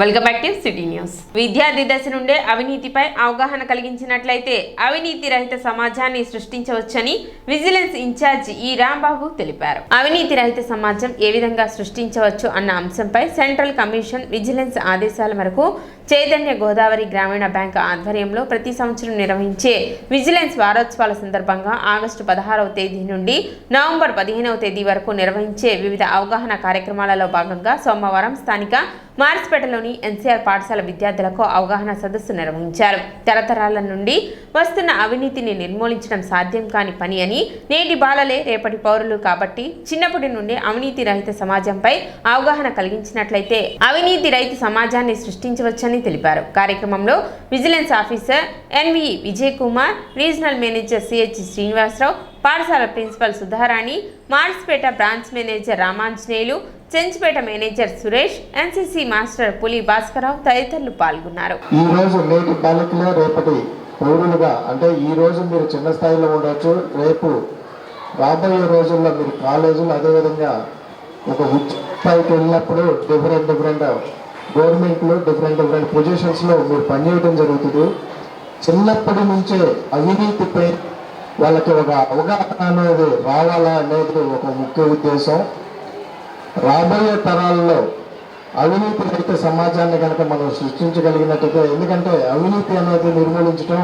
Welcome back to city news. విద్యార్థి దశ నుండే అవినీతిపై అవగాహన కలిగించినట్లయితే అవినీతి రహిత సమాజాన్ని సృష్టించవచ్చని విజిలెన్స్ ఇన్ఛార్జ్ ఈ రాంబాబు తెలిపారు. అవినీతి రహిత సమాజం ఏ విధంగా సృష్టించవచ్చు అన్న అంశంపై సెంట్రల్ కమిషన్ విజిలెన్స్ ఆదేశాల మేరకు చైతన్య గోదావరి గ్రామీణ బ్యాంక్ ఆధ్వర్యంలో ప్రతి సంవత్సరం నిర్వహించే విజిలెన్స్ వారోత్సవాల సందర్భంగా ఆగస్టు 16వ తేదీ నుండి నవంబర్ 15వ తేదీ వరకు నిర్వహించే వివిధ అవగాహన కార్యక్రమాలలో భాగంగా సోమవారం స్థానిక మార్స్పేటలోని ఎన్సీఆర్ పాఠశాల విద్యార్థులకు అవగాహన సదస్సు నిర్వహించారు. తరతరాల నుండి వస్తున్న అవినీతిని నిర్మూలించడం సాధ్యం కాని పని అని, నేటి బాలలే రేపటి పౌరులు కాబట్టి చిన్నప్పటి నుండి అవినీతి రహిత సమాజంపై అవగాహన కలిగించినట్లయితే అవినీతి రహిత సమాజాన్ని సృష్టించవచ్చని తెలిపారు. కార్యక్రమంలో vigilance officer NV Vijay Kumar, regional manager CH Srinivasarao, పాఠశాల principal Sudharani, Marspeta branch manager Ramanjaneyulu, Chenchupeta manager Suresh, NCC master Puli Bhaskararao తదితరులు పాల్గొన్నారు. ఈ రోజు నేటి బాలికలే రేపటి పౌరులుగా, అంటే ఈ రోజు మీరు చిన్న స్థాయిలో ఉండొచ్చు, రేపు రాబోయే రోజుల్లో మీరు కాలేజీలు అదేవిధంగా ఒక ఉच्च స్థాయికి వెళ్ళినప్పుడు డిఫరెంట్ గవర్నమెంట్లు డిఫరెంట్ పొజిషన్స్లో మీరు పనిచేయడం జరుగుతుంది. చిన్నప్పటి నుంచే అవినీతిపై వాళ్ళకి ఒక అవగాహన అనేది రావాలా అనేది ఒక ముఖ్య ఉద్దేశం. రాబోయే తరాల్లో అవినీతి రహిత సమాజాన్ని కనుక మనం సృష్టించగలిగినట్టుగా, ఎందుకంటే అవినీతి అనేది నిర్మూలించడం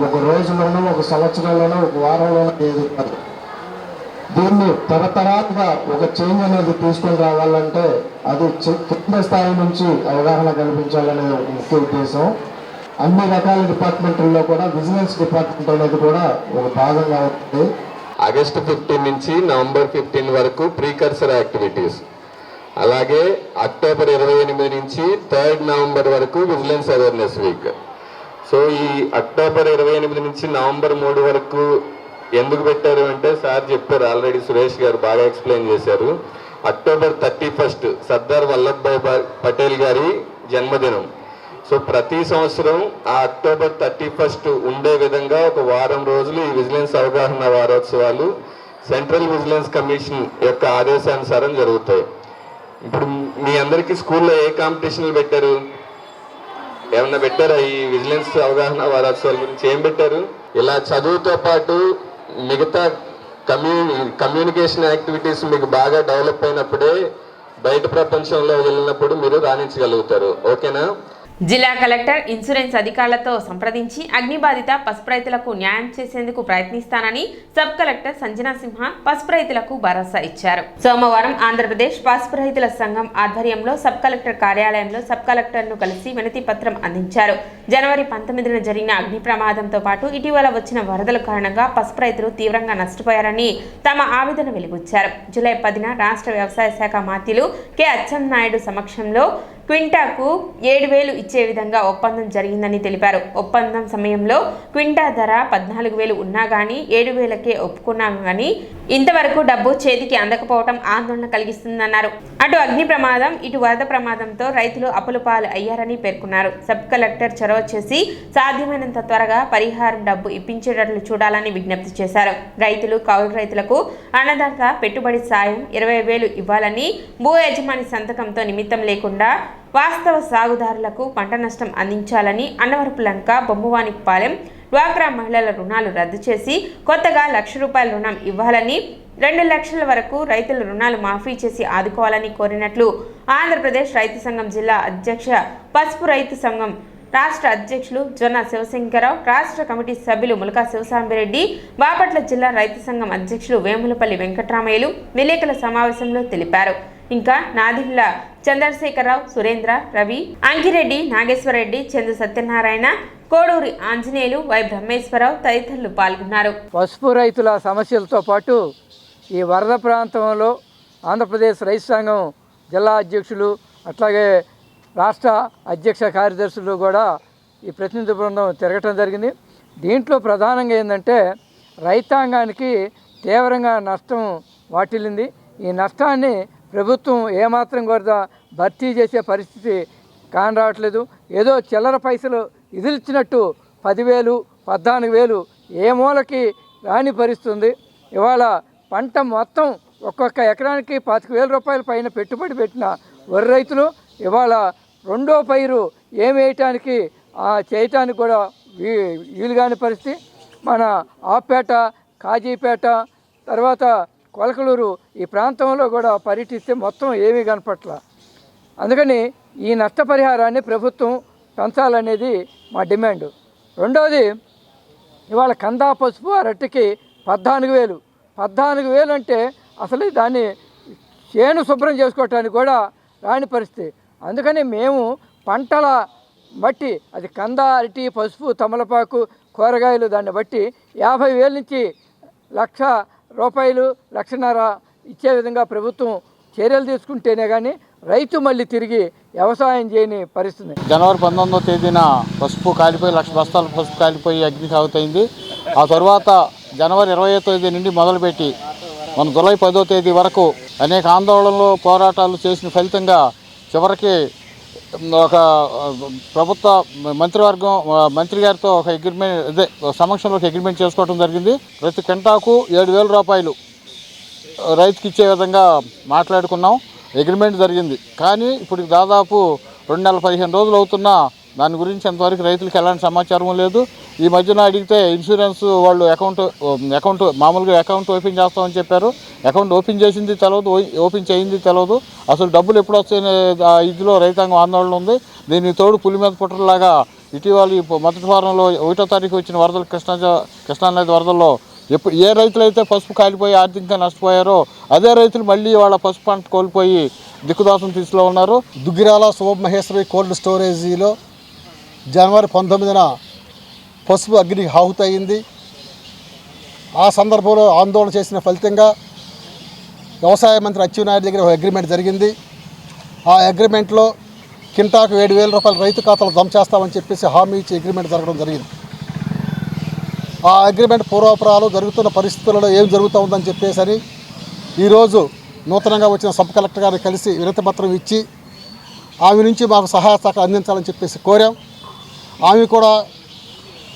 ఒక రోజులోనో ఒక సంవత్సరంలోనో ఒక వారంలోనో ఏది కాదు. దీన్ని తరతరాలుగా ఒక చేంజ్ అనేది తీసుకొని రావాలంటే అది కింద స్థాయి నుంచి అవగాహన కల్పించాలనే ఒక ముఖ్య ఉద్దేశం. అన్ని రకాల డిపార్ట్మెంట్లలో కూడా విజిలెన్స్ డిపార్ట్మెంట్ అనేది కూడా ఒక భాగంగా ఉంటుంది. ఆగస్టు 15 నుంచి నవంబర్ 15 వరకు ప్రీకర్సర్ యాక్టివిటీస్, అలాగే అక్టోబర్ 28 నుంచి 3 నవంబర్ వరకు విజిలెన్స్ అవేర్నెస్ వీక్. సో ఈ అక్టోబర్ 28 నుంచి నవంబర్ 3 వరకు ఎందుకు పెట్టారు అంటే సార్ చెప్పారు, ఆల్రెడీ సురేష్ గారు బాగా ఎక్స్ప్లెయిన్ చేశారు. అక్టోబర్ 31 సర్దార్ వల్లభాయ్ పటేల్ గారి జన్మదినం. సో ప్రతి సంవత్సరం ఆ అక్టోబర్ 31 ఉండే విధంగా ఒక వారం రోజులు ఈ విజిలెన్స్ అవగాహన వారోత్సవాలు సెంట్రల్ విజిలెన్స్ కమిషన్ యొక్క ఆదేశానుసారం జరుగుతాయి. ఇప్పుడు మీ అందరికీ స్కూల్లో ఏ కాంపిటీషన్లు పెట్టారు? ఏమన్నా పెట్టారా? ఈ విజిలెన్స్ అవగాహన వారోత్సవాల గురించి ఏం పెట్టారు? ఇలా చదువుతో పాటు మిగతా కమ్యూనికేషన్ యాక్టివిటీస్ మీకు బాగా డెవలప్ అయినప్పుడే బయట ప్రపంచంలో వెళ్ళినప్పుడు మీరు రాణించగలుగుతారు. ఓకేనా? జిల్లా కలెక్టర్ ఇన్సూరెన్స్ అధికారులతో సంప్రదించి అగ్నిబాధిత పసుపు రైతులకు న్యాయం చేసేందుకు ప్రయత్నిస్తానని సబ్ కలెక్టర్ సంజనా సింహ పసుపు రైతులకు భరోసా ఇచ్చారు. సోమవారం ఆంధ్రప్రదేశ్ పసుపు రైతుల సంఘం ఆధ్వర్యంలో సబ్ కలెక్టర్ కార్యాలయంలో సబ్ కలెక్టర్ను కలిసి వినతి పత్రం అందించారు. జనవరి 19న జరిగిన అగ్ని ప్రమాదంతో పాటు ఇటీవల వచ్చిన వరదల కారణంగా పసుపు రైతులు తీవ్రంగా నష్టపోయారని తమ ఆవేదన వెలిబుచ్చారు. జూలై 10న రాష్ట్ర వ్యవసాయ శాఖ మంత్రులు కె అచ్చెన్నాయుడు సమక్షంలో క్వింటాకు 7,000 ఇచ్చే విధంగా ఒప్పందం జరిగిందని తెలిపారు. ఒప్పందం సమయంలో క్వింటా ధర 14,000 ఉన్నా గానీ 7,000కే ఒప్పుకున్నాం కానీ ఇంతవరకు డబ్బు చేతికి అందకపోవడం ఆందోళన కలిగిస్తుందన్నారు. అటు అగ్ని ప్రమాదం, ఇటు వరద ప్రమాదంతో రైతులు అప్పుల పాలు అయ్యారని పేర్కొన్నారు. సబ్ కలెక్టర్ చొరవ చేసి సాధ్యమైనంత త్వరగా పరిహారం డబ్బు ఇప్పించేటట్లు చూడాలని విజ్ఞప్తి చేశారు. రైతులు, కౌలు రైతులకు అన్నదాత పెట్టుబడి సాయం 20,000 ఇవ్వాలని, భూ యజమాని సంతకంతో నిమిత్తం లేకుండా వాస్తవ సాగుదారులకు పంట నష్టం అందించాలని, అన్నవరపు లంక, బొమ్మవానిపాలెం డ్వాక్రా మహిళల రుణాలు రద్దు చేసి కొత్తగా ₹1,00,000 రుణం ఇవ్వాలని, 2 లక్షల వరకు రైతుల రుణాలు మాఫీ చేసి ఆదుకోవాలని కోరినట్లు ఆంధ్రప్రదేశ్ రైతు సంఘం జిల్లా అధ్యక్ష, పసుపు రైతు సంఘం రాష్ట్ర అధ్యక్షులు జొన్న శివశంకరరావు, రాష్ట్ర కమిటీ సభ్యులు ములకా శివసాంబిరెడ్డి, బాపట్ల జిల్లా రైతు సంఘం అధ్యక్షులు వేములపల్లి వెంకట్రామయ్యలు విలేకరుల సమావేశంలో తెలిపారు. ఇంకా నాదిళ్ల చంద్రశేఖరరావు, సురేంద్ర, రవి, అంకిరెడ్డి, నాగేశ్వరరెడ్డి, చందు సత్యనారాయణ, కోడూరి ఆంజనేయులు, వై బ్రహ్మేశ్వరరావు తదితరులు పాల్గొన్నారు. పసుపు రైతుల సమస్యలతో పాటు ఈ వరద ప్రాంతంలో ఆంధ్రప్రదేశ్ రైతు సంఘం జిల్లా అధ్యక్షులు అట్లాగే రాష్ట్ర అధ్యక్ష కార్యదర్శులు కూడా ఈ ప్రతినిధి బృందం తిరగటం జరిగింది. దీంట్లో ప్రధానంగా ఏంటంటే రైతాంగానికి తీవ్రంగా నష్టం వాటిల్లింది. ఈ నష్టాన్ని ప్రభుత్వం ఏమాత్రం కూడా భర్తీ చేసే పరిస్థితి కానరావట్లేదు. ఏదో చిల్లర పైసలు ఇదిలిచ్చినట్టు 10,000, 14,000 ఏ మూలకి రాని పరిస్థితుంది. ఇవాళ పంట మొత్తం ఒక్కొక్క ఎకరానికి ₹25,000 పైన పెట్టుబడి పెట్టిన వరి రైతులు ఇవాళ రెండో పైరు ఏమి వేయటానికి చేయటానికి కూడా వీలు కాని పరిస్థితి. మన ఆపేట, కాజీపేట, తర్వాత కొలకలూరు ఈ ప్రాంతంలో కూడా పర్యటిస్తే మొత్తం ఏమీ కనపట్ల. అందుకని ఈ నష్టపరిహారాన్ని ప్రభుత్వం పెంచాలనేది మా డిమాండ్. రెండవది, ఇవాళ కందా, పసుపు, అరటికి 14,000 అంటే అసలు దాన్ని చేను శుభ్రం చేసుకోవటానికి కూడా రాని పరిస్థితి. అందుకని మేము పంటల బట్టి, అది కంద, అరటి, పసుపు, తమలపాకు, కూరగాయలు, దాన్ని బట్టి 50,000 నుంచి ₹1,00,000, 1,50,000 ఇచ్చే విధంగా ప్రభుత్వం చర్యలు తీసుకుంటేనే కానీ రైతు మళ్ళీ తిరిగి వ్యవసాయం చేయని పరిస్థితి. జనవరి 19వ తేదీన పసుపు కాలిపోయి 1,00,000 బస్తాల పసుపు కాలిపోయి అగ్ని సాగుతైంది. ఆ తర్వాత జనవరి 20వ తేదీ నుండి మొదలుపెట్టి మన జూలై 10వ తేదీ వరకు అనేక ఆందోళనలు, పోరాటాలు చేసిన ఫలితంగా చివరికి ఒక ప్రభుత్వ మంత్రివర్గం మంత్రి గారితో ఒక అగ్రిమెంట్ సమక్షంలో ఒక అగ్రిమెంట్ చేసుకోవడం జరిగింది. ప్రతి క్వింటాకు ₹7,000 రైతుకి ఇచ్చే విధంగా మాట్లాడుకున్నాం. అగ్రిమెంట్ జరిగింది. కానీ ఇప్పుడు దాదాపు 2 నెలల 15 రోజులు అవుతున్నా దాని గురించి ఎంతవరకు రైతులకు ఎలాంటి సమాచారం లేదు. ఈ మధ్యన అడిగితే ఇన్సూరెన్స్ వాళ్ళు అకౌంట్ మామూలుగా అకౌంట్ ఓపెన్ చేస్తామని చెప్పారు. అకౌంట్ ఓపెన్ చేసింది తెలియదు, ఓపెన్ చేయింది తెలియదు. అసలు డబ్బులు ఎప్పుడు వస్తాయనే ఇదిలో రైతాంగం ఆందోళన ఉంది. దీనికి తోడు పులి మీద పుట్టలాగా ఇటీవల మొదటి వారంలో 1వ తారీఖు వచ్చిన వరదలు, కృష్ణానది వరదల్లో ఏ రైతులైతే పసుపు కాలిపోయి ఆర్థికంగా నష్టపోయారో అదే రైతులు మళ్ళీ వాళ్ళ పసుపు పంట కోల్పోయి దిక్కుదోసం తీసులో ఉన్నారు. దుగ్గిరాల శుభమహేశ్వరి కోల్డ్ స్టోరేజీలో జనవరి 19న పసుపు అగ్నికి ఆహుతయింది. ఆ సందర్భంలో ఆందోళన చేసిన ఫలితంగా వ్యవసాయ మంత్రి అచ్చెన్నాయుడు దగ్గర ఒక అగ్రిమెంట్ జరిగింది. ఆ అగ్రిమెంట్లో కింటాకు ₹7,000 రైతు ఖాతాలో జమ చేస్తామని చెప్పేసి హామీ ఇచ్చి అగ్రిమెంట్ జరగడం జరిగింది. ఆ అగ్రిమెంట్ పూర్వాపరాలు జరుగుతున్న పరిస్థితులలో ఏం జరుగుతూ ఉందని చెప్పేసి ఈరోజు నూతనంగా వచ్చిన సబ్ కలెక్టర్ గారిని కలిసి వినతి పత్రం ఇచ్చి ఆమె నుంచి మాకు సహాయ సహకారం అందించాలని చెప్పేసి కోరాం. ఆమె కూడా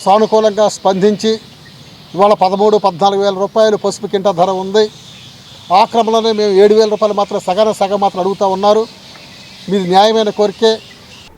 సానుకూలంగా స్పందించి ఇవాళ ₹13,000-14,000 పసుపు కింటా ధర ఉంది. ఆ క్రమంలోనే మేము ₹7,000 మాత్రం సగం మాత్రం అడుగుతూ ఉన్నారు. మీది న్యాయమైన కోరికే.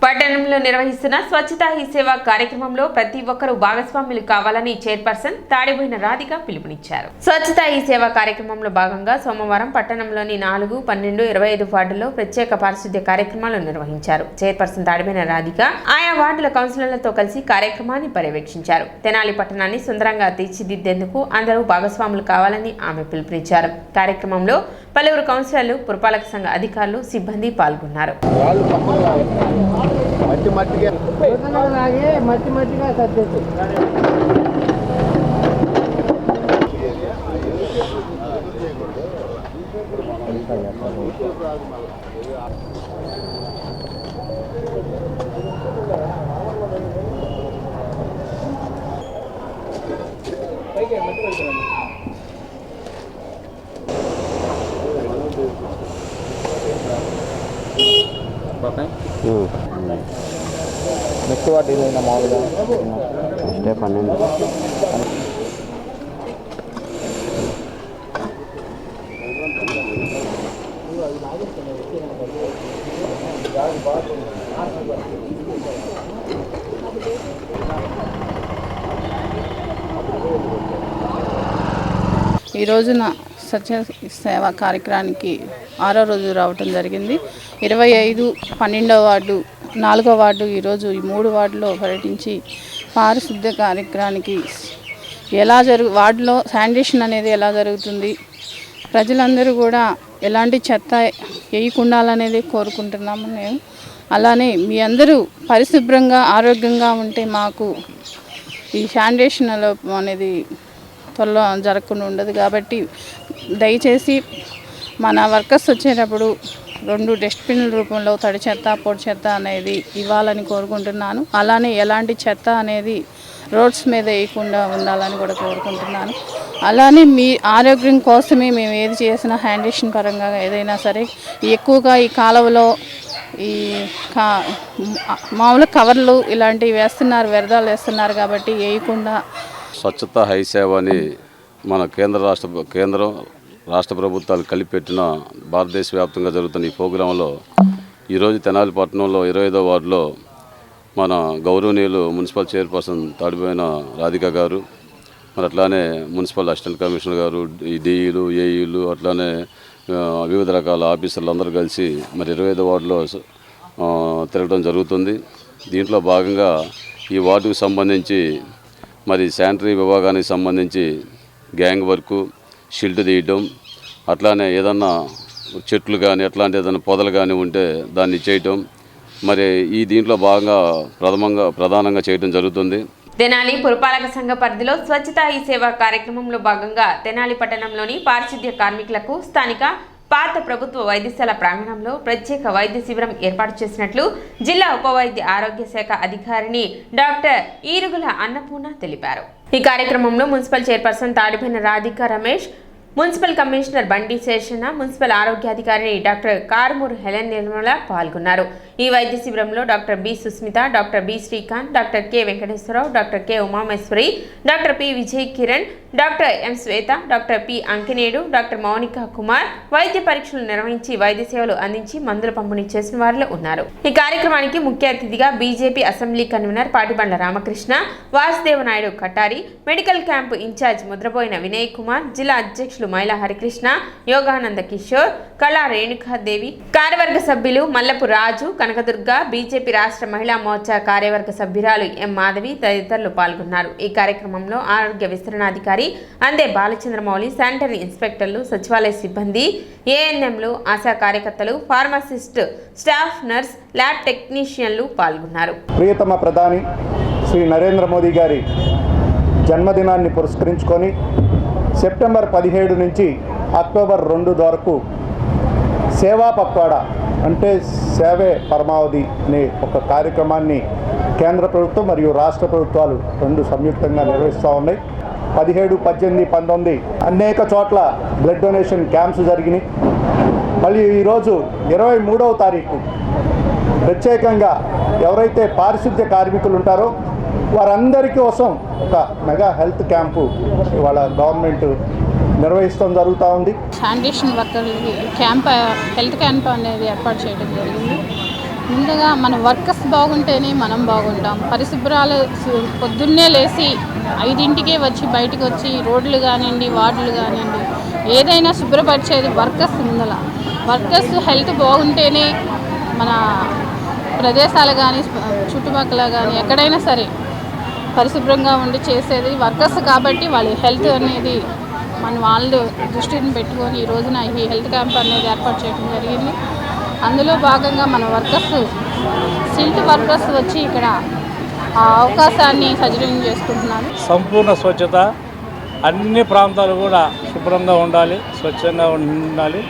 పట్టణంలో నిర్వహిస్తున్న స్వచ్ఛతా హీ సేవ కార్యక్రమంలో ప్రతి ఒక్కరూ భాగస్వాములు కావాలని చైర్పర్సన్ తాడిబోయిన రాధిక పిలుపునిచ్చారు. స్వచ్ఛతా హీ సేవ కార్యక్రమంలో భాగంగా సోమవారం పట్టణంలోని 4, 12, 25 వార్డుల్లో ప్రత్యేక పారిశుద్ధ్య కార్యక్రమాలు నిర్వహించారు. చైర్పర్సన్ తాడిబోయిన రాధిక ఆయా వార్డుల కౌన్సిలర్లతో కలిసి కార్యక్రమాన్ని పర్యవేక్షించారు. తెనాలి పట్టణాన్ని సుందరంగా తీర్చిదిద్దేందుకు అందరూ భాగస్వాములు కావాలని ఆమె పిలుపునిచ్చారు. కార్యక్రమంలో పలువురు కౌన్సిలర్లు, పురపాలక సంఘ అధికారులు, సిబ్బంది పాల్గొన్నారు. నెక్స్ట్ వాటి మామూలుగా ఫస్టే 12. ఈ రోజున సత్య సేవా కార్యక్రమానికి 6వ రోజు రావటం జరిగింది. 25, 12వ వార్డు, 4వ వార్డు, ఈరోజు ఈ 3 వార్డులో పర్యటించి పారిశుద్ధ్య కార్యక్రమానికి వార్డులో శానిటేషన్ అనేది ఎలా జరుగుతుంది, ప్రజలందరూ కూడా ఎలాంటి చెత్త వేయకుండాలనేది కోరుకుంటున్నాము మేము. అలానే మీ అందరూ పరిశుభ్రంగా ఆరోగ్యంగా ఉంటే మాకు ఈ శానిటేషన్ అనేది త్వరలో జరగకుండా ఉండదు. కాబట్టి దయచేసి మన వర్కర్స్ వచ్చేటప్పుడు 2 డస్ట్బిన్ల రూపంలో తడి చెత్త, పొడి చెత్త అనేది ఇవ్వాలని కోరుకుంటున్నాను. అలానే ఎలాంటి చెత్త అనేది రోడ్స్ మీద వేయకుండా ఉండాలని కూడా కోరుకుంటున్నాను. అలానే మీ ఆరోగ్యం కోసమే మేము ఏది చేసినా శానిటేషన్ పరంగా ఏదైనా సరే ఎక్కువగా ఈ కాలువలో ఈ మామూలు కవర్లు ఇలాంటివి వేస్తున్నారు, వ్యర్థాలు వేస్తున్నారు. కాబట్టి వేయకుండా స్వచ్ఛతా హై సేవ అని మన కేంద్రం రాష్ట్ర ప్రభుత్వాలు కలిపెట్టిన భారతదేశ వ్యాప్తంగా జరుగుతున్న ఈ ప్రోగ్రాంలో ఈరోజు తెనాలి పట్టణంలో 25వ వార్డులో మన గౌరవనీయులు మున్సిపల్ చైర్పర్సన్ తాడిపోయిన రాధిక గారు, మరి అట్లానే మున్సిపల్ అసిస్టెంట్ కమిషనర్ గారు, ఈ డిఈలు, ఏఈలు, అట్లానే వివిధ రకాల ఆఫీసర్లు అందరూ కలిసి మరి 25వ వార్డులో తిరగడం జరుగుతుంది. దీంట్లో భాగంగా ఈ వార్డుకు సంబంధించి మరి శానిటరీ విభాగానికి సంబంధించి గ్యాంగ్ వర్కు, షిల్డ్ తీయడం, అట్లానే ఏదన్నా చెట్లు కానీ అట్లాంటి ఏదైనా పొదలు కానీ ఉంటే దాన్ని చేయటం, మరి ఈ దీంట్లో భాగంగా ప్రధానంగా చేయడం జరుగుతుంది. తెనాలి పురపాలక సంఘ పరిధిలో స్వచ్ఛతా ఈ సేవ కార్యక్రమంలో భాగంగా తెనాలి పట్టణంలోని పారిశుద్ధ్య కార్మికులకు స్థానిక పాత ప్రభుత్వ వైద్యశాల ప్రాంగణంలో ప్రత్యేక వైద్య శిబిరం ఏర్పాటు చేసినట్లు జిల్లా ఉప వైద్య ఆరోగ్య శాఖ అధికారిని డాక్టర్ ఈరుగుల అన్నపూర్ణ తెలిపారు. ఈ కార్యక్రమంలో మున్సిపల్ చైర్పర్సన్ తాడిపోయిన Radhika Ramesh, municipal commissioner Bandi Seshanna, municipal ఆరోగ్యాధికారిని డాక్టర్ కారుమూరు హెలెన్ నిర్మల పాల్గొన్నారు. ఈ వైద్య శిబిరంలో doctor B Susmitha, doctor B Srikanth, doctor K Venkateswararao, doctor K Umamaheswari, doctor P Vijay Kiran, doctor M Swetha, doctor P Ankinedu, doctor Mounika Kumar వైద్య పరీక్షలు నిర్వహించి వైద్య సేవలు అందించి మందుల పంపిణీ చేసిన వారిలో ఉన్నారు. ఈ కార్యక్రమానికి ముఖ్య అతిథిగా BJP assembly convener Patibandla Ramakrishna, Vasudeva Naidu Katari, medical camp in charge Mudraboina Vinay Kumar, జిల్లా అధ్యక్షులు మైలా హరికృష్ణ, యోగానంద కిషోర్, కళా రేణుకాదేవి, కార్యవర్గ సభ్యులు మల్లపు రాజు, కనకదుర్గ, బీజేపీ రాష్ట్ర మహిళా మోర్చా కార్యవర్గ సభ్యురాలు ఎం మాధవి తదితరులు పాల్గొన్నారు. ఈ కార్యక్రమంలో ఆరోగ్య విస్తరణాధికారి అందే బాలచంద్రమౌళి, శానిటరీ ఇన్స్పెక్టర్లు, సచివాలయ సిబ్బంది, ఏఎన్ఎంలు, ఆశా కార్యకర్తలు, ఫార్మసిస్ట్, స్టాఫ్ నర్స్, ల్యాబ్ టెక్నీషియన్లు పాల్గొన్నారు. ప్రియతమ ప్రధాని శ్రీ నరేంద్ర మోదీ గారి జన్మదినాన్ని పురస్కరించుకొని సెప్టెంబర్ 17 నుంచి అక్టోబర్ 2 వరకు సేవా పక్వాడా అంటే సేవే పరమావధి అనే ఒక కార్యక్రమాన్ని కేంద్ర ప్రభుత్వం మరియు రాష్ట్ర ప్రభుత్వాలు రెండు సంయుక్తంగా నిర్వహిస్తూ ఉన్నాయి. 17, 18, 19 అనేక చోట్ల బ్లడ్ డొనేషన్ క్యాంప్స్ జరిగినాయి. మళ్ళీ ఈరోజు 23వ తారీఖు ప్రత్యేకంగా ఎవరైతే పారిశుద్ధ్య కార్మికులు ఉంటారో వారందరి కోసం ఒక మెగా హెల్త్ క్యాంపు ఇవాళ గవర్నమెంట్ నిర్వహిస్తూ జరుగుతూ ఉంది. శానిటేషన్ వర్కర్లకి హెల్త్ క్యాంప్ అనేది ఏర్పాటు చేయడం జరిగింది. ముందుగా మన వర్కర్స్ బాగుంటేనే మనం బాగుంటాం. పరిశుభ్రాలు పొద్దున్నే లేచి 5ంటికే వచ్చి బయటకు వచ్చి రోడ్లు కానివ్వండి, వార్డులు కానివ్వండి, ఏదైనా శుభ్రపరిచేది వర్కర్స్ ముందల. వర్కర్స్ హెల్త్ బాగుంటేనే మన ప్రదేశాలు కానీ చుట్టుపక్కల కానీ ఎక్కడైనా సరే పరిశుభ్రంగా ఉండి చేసేది వర్కర్స్ కాబట్టి వాళ్ళ హెల్త్ అనేది వాళ్ళు దృష్టిని పెట్టుకొని ఈ రోజున ఈ హెల్త్ క్యాంప్ అనేది ఏర్పాటు చేయడం జరిగింది. అందులో భాగంగా మన వర్కర్స్ సిల్ట్ వర్కర్స్ వచ్చి ఇక్కడ ఆ అవకాశాన్ని సద్వినియోగం చేసుకుంటున్నారు. సంపూర్ణ స్వచ్ఛత, అన్ని ప్రాంతాలు కూడా శుభ్రంగా ఉండాలి, స్వచ్ఛంగా ఉండాలి.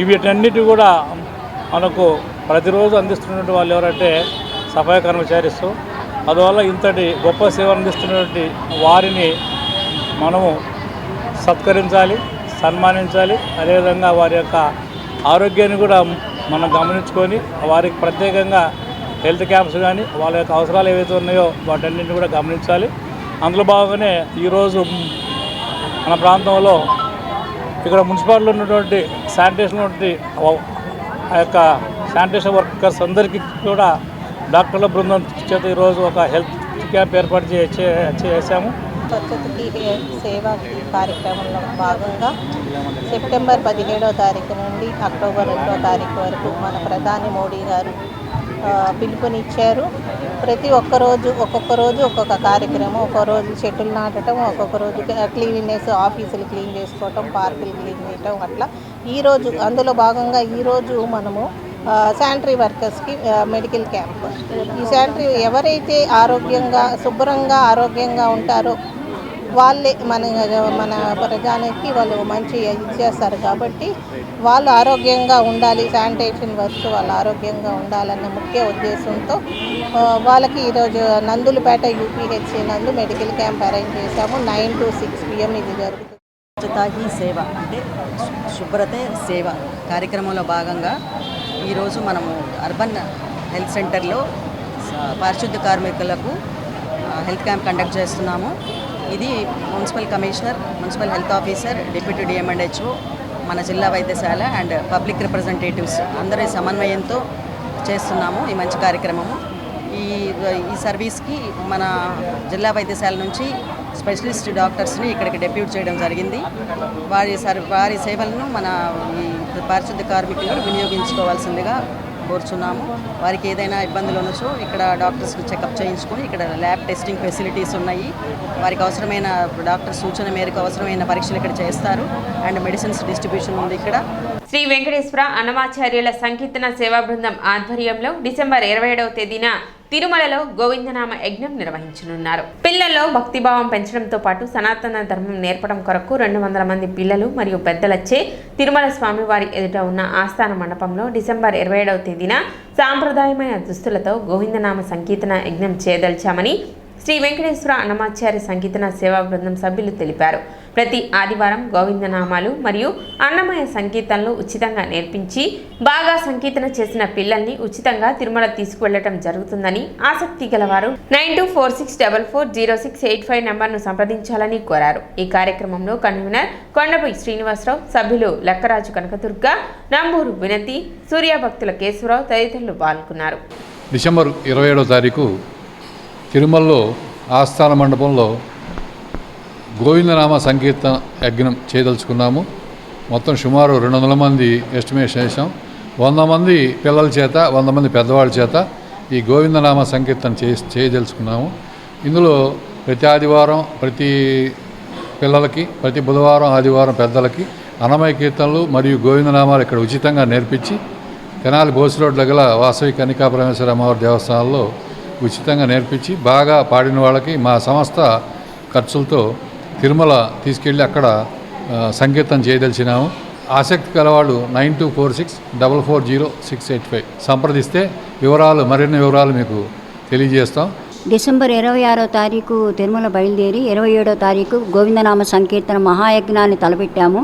వీటన్నిటి కూడా మనకు ప్రతిరోజు అందిస్తున్నటువంటి వాళ్ళు ఎవరంటే సఫాయి కర్మచారీస్. అందువల్ల ఇంతటి గొప్ప సేవ అందిస్తున్నటువంటి వారిని మనము సత్కరించాలి, సన్మానించాలి. అదేవిధంగా వారి యొక్క ఆరోగ్యాన్ని కూడా మనం గమనించుకొని వారికి ప్రత్యేకంగా హెల్త్ క్యాంప్స్ కానీ వాళ్ళ యొక్క అవసరాలు ఏవైతే ఉన్నాయో వాటన్నింటినీ కూడా గమనించాలి. అందులో భాగంగానే ఈరోజు మన ప్రాంతంలో ఇక్కడ మున్సిపాలిటీలో ఉన్నటువంటి శానిటేషన్ ఆ యొక్క శానిటేషన్ వర్కర్స్ అందరికీ కూడా డాక్టర్ల బృందం చేత ఈరోజు ఒక హెల్త్ క్యాంప్ ఏర్పాటు చేశాము. స్వచ్ఛతకి సేవ కార్యక్రమంలో భాగంగా సెప్టెంబర్ 17వ తారీఖు నుండి అక్టోబర్ 2వ తారీఖు వరకు మన ప్రధాని మోడీ గారు పిలుపునిచ్చారు. ప్రతి ఒక్కొక్క రోజు ఒక్కొక్క కార్యక్రమం. ఒక్కొక్కరోజు చెట్లు నాటడం, ఒక్కొక్క రోజు క్లీనినెస్, ఆఫీసులు క్లీన్ చేసుకోవటం, పార్కులు క్లీన్ చేయటం, అట్లా ఈరోజు అందులో భాగంగా ఈరోజు మనము శానిటరీ వర్కర్స్కి మెడికల్ క్యాంప్. ఈ శానిటరీ ఎవరైతే శుభ్రంగా ఆరోగ్యంగా ఉంటారో వాళ్ళే మన ప్రజానికి వాళ్ళు మంచి ఇచ్చేస్తారు. కాబట్టి వాళ్ళు ఆరోగ్యంగా ఉండాలి, శానిటేషన్ వర్క్స్ వాళ్ళు ఆరోగ్యంగా ఉండాలన్న ముఖ్య ఉద్దేశంతో వాళ్ళకి ఈరోజు నందులపేట యూపీహెచ్సి నందు మెడికల్ క్యాంప్ అరేంజ్ చేశాము. 9 to 6 PM ఇది జరుగుతుంది. స్వచ్ఛతా హీ సేవ అంటే శుభ్రతే సేవ కార్యక్రమంలో భాగంగా ఈరోజు మనము అర్బన్ హెల్త్ సెంటర్లో పారిశుద్ధ్య కార్మికులకు హెల్త్ క్యాంప్ కండక్ట్ చేస్తున్నాము. ఇది municipal commissioner, municipal health officer, deputy DM and HO, మన జిల్లా వైద్యశాల అండ్ పబ్లిక్ రిప్రజెంటేటివ్స్ అందరి సమన్వయంతో చేస్తున్నాము ఈ మంచి కార్యక్రమము. ఈ సర్వీస్కి మన జిల్లా వైద్యశాల నుంచి స్పెషలిస్ట్ డాక్టర్స్ని ఇక్కడికి డెప్యూట్ చేయడం జరిగింది. వారి సేవలను మన ఈ పారిశుద్ధ్య కార్మికులు వినియోగించుకోవాల్సిందిగా కోరుచున్నాము. వారికి ఏదైనా ఇబ్బందులు ఉండొచ్చో ఇక్కడ డాక్టర్స్ చెకప్ చేయించుకొని ఇక్కడ ల్యాబ్ టెస్టింగ్ ఫెసిలిటీస్ ఉన్నాయి. వారికి అవసరమైన డాక్టర్ సూచన మేరకు అవసరమైన పరీక్షలు ఇక్కడ చేస్తారు. అండ్ మెడిసిన్స్ డిస్ట్రిబ్యూషన్ ఉంది ఇక్కడ. శ్రీ వెంకటేశ్వర అన్నమాచార్యుల సంకీర్తన సేవా బృందం ఆధ్వర్యంలో డిసెంబర్ 27వ తేదీన తిరుమలలో గోవిందనామ యజ్ఞం నిర్వహించనున్నారు. పిల్లల్లో భక్తిభావం పెంచడంతో పాటు సనాతన ధర్మం నేర్పడం కొరకు 200 మంది పిల్లలు మరియు పెద్దలచే తిరుమల స్వామివారి ఎదుట ఉన్న ఆస్థాన మండపంలో డిసెంబర్ 27వ తేదీన సాంప్రదాయమైన దుస్తులతో గోవిందనామ సంకీర్తన యజ్ఞం చేయదలిచామని శ్రీ వెంకటేశ్వర అన్నమాచార్య సంకీర్తన సేవా బృందం సభ్యులు తెలిపారు. ప్రతి ఆదివారం గోవిందనామాలు మరియు అన్నమయ సంకీర్తనలు ఉచితంగా నేర్పించి బాగా సంకీర్తన చేసిన పిల్లల్ని ఉచితంగా తిరుమల తీసుకువెళ్లడం జరుగుతుందని ఆసక్తి గలవారు 9246440685 నంబర్ను సంప్రదించాలని కోరారు. ఈ కార్యక్రమంలో కన్వీనర్ కొండపై శ్రీనివాసరావు, సభ్యులు లక్కరాజు కనకదుర్గ, నంబూరు వినతి, సూర్యభక్తుల కేశవరావు తదితరులు పాల్గొన్నారు. డిసెంబర్ 27వ తారీఖు తిరుమలలో ఆస్థాన మండపంలో గోవిందనామ సంకీర్తన యజ్ఞం చేయదలుచుకున్నాము. మొత్తం సుమారు 200 మంది ఎస్టిమేషన్ చేసాం. 100 మంది పిల్లల చేత 100 మంది పెద్దవాళ్ళ చేత ఈ గోవిందనామ సంకీర్తన చేయదలుచుకున్నాము. ఇందులో ప్రతి ఆదివారం ప్రతి పిల్లలకి, ప్రతి బుధవారం ఆదివారం పెద్దలకి అన్నమయ కీర్తనలు మరియు గోవిందనామాలు ఇక్కడ ఉచితంగా నేర్పించి తెనాలి బోసు రోడ్ల గల వాసవి కన్నికా పరమేశ్వర అమ్మవారి దేవస్థానంలో ఉచితంగా నేర్పించి బాగా పాడిన వాళ్ళకి మా సంస్థ ఖర్చులతో తిరుమల తీసుకెళ్ళి అక్కడ సంకీర్తన చేయదలిచినాము. ఆసక్తి గలవాళ్ళు 9246440685 సంప్రదిస్తే మరిన్ని వివరాలు మీకు తెలియజేస్తాం. డిసెంబర్ 26వ తారీఖు తిరుమల బయలుదేరి 27వ తారీఖు గోవిందనామ సంకీర్తన మహాయజ్ఞాన్ని తలపెట్టాము.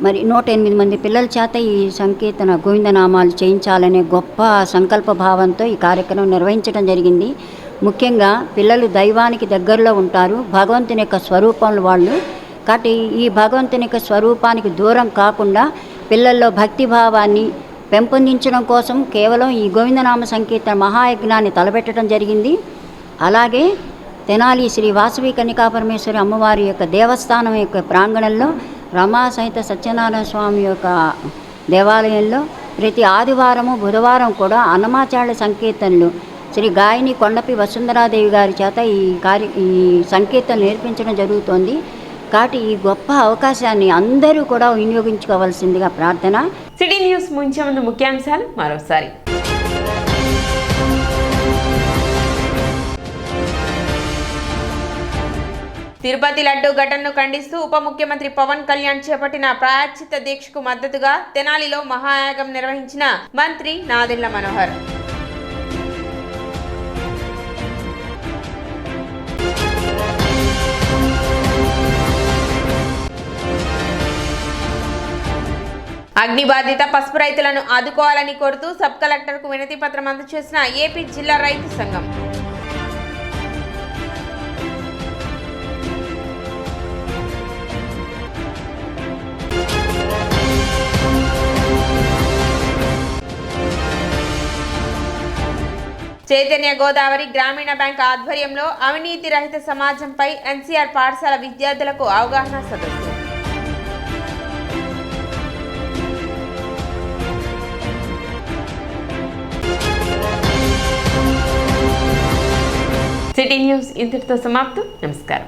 మరి 108 మంది పిల్లల చేత ఈ సంకీర్తన గోవిందనామాలు చేయించాలనే గొప్ప సంకల్ప భావంతో ఈ కార్యక్రమం నిర్వహించడం జరిగింది. ముఖ్యంగా పిల్లలు దైవానికి దగ్గరలో ఉంటారు, భగవంతుని యొక్క స్వరూపంలో వాళ్ళు. కాబట్టి ఈ భగవంతుని యొక్క స్వరూపానికి దూరం కాకుండా పిల్లల్లో భక్తిభావాన్ని పెంపొందించడం కోసం కేవలం ఈ గోవిందనామ సంకీర్తన మహాయజ్ఞాన్ని తలపెట్టడం జరిగింది. అలాగే తెనాలి శ్రీ వాసవి కన్నికా పరమేశ్వరి అమ్మవారి యొక్క దేవస్థానం యొక్క ప్రాంగణంలో రమా సహిత సత్యనారాయణ స్వామి యొక్క దేవాలయంలో ప్రతి ఆదివారము బుధవారం కూడా అన్నమాచార్య సంకీర్తనలు శ్రీ గాయని కొండపి వసుంధరాదేవి గారి చేత ఈ సంకీర్తనలు నేర్పించడం జరుగుతోంది. కాబట్టి ఈ గొప్ప అవకాశాన్ని అందరూ కూడా వినియోగించుకోవాల్సిందిగా ప్రార్థన. సిటీ న్యూస్ ముంచే ముందు ముఖ్యాంశాలు మరోసారి. తిరుపతి లడ్డూ ఘటనను ఖండిస్తూ ఉప ముఖ్యమంత్రి పవన్ కళ్యాణ్ చేపట్టిన ప్రాయశ్చిత్త దీక్షకు మద్దతుగా తెనాలిలో మహాయాగం నిర్వహించిన మంత్రి నాదెండ్ల మనోహర్. అగ్ని బాధిత పసుపు రైతులను ఆదుకోవాలని కోరుతూ సబ్ కలెక్టర్కు వినతి పత్రం అందజేసిన ఏపీ జిల్లా రైతు సంఘం. చైతన్య గోదావరి గ్రామీణ బ్యాంక్ ఆధ్వర్యంలో అవినీతి రహిత సమాజంపై ఎన్సీఆర్ పాఠశాల విద్యార్థులకు అవగాహన సదస్సు. సిటీ న్యూస్ ఇంతటితో సమాప్తం. నమస్కారం.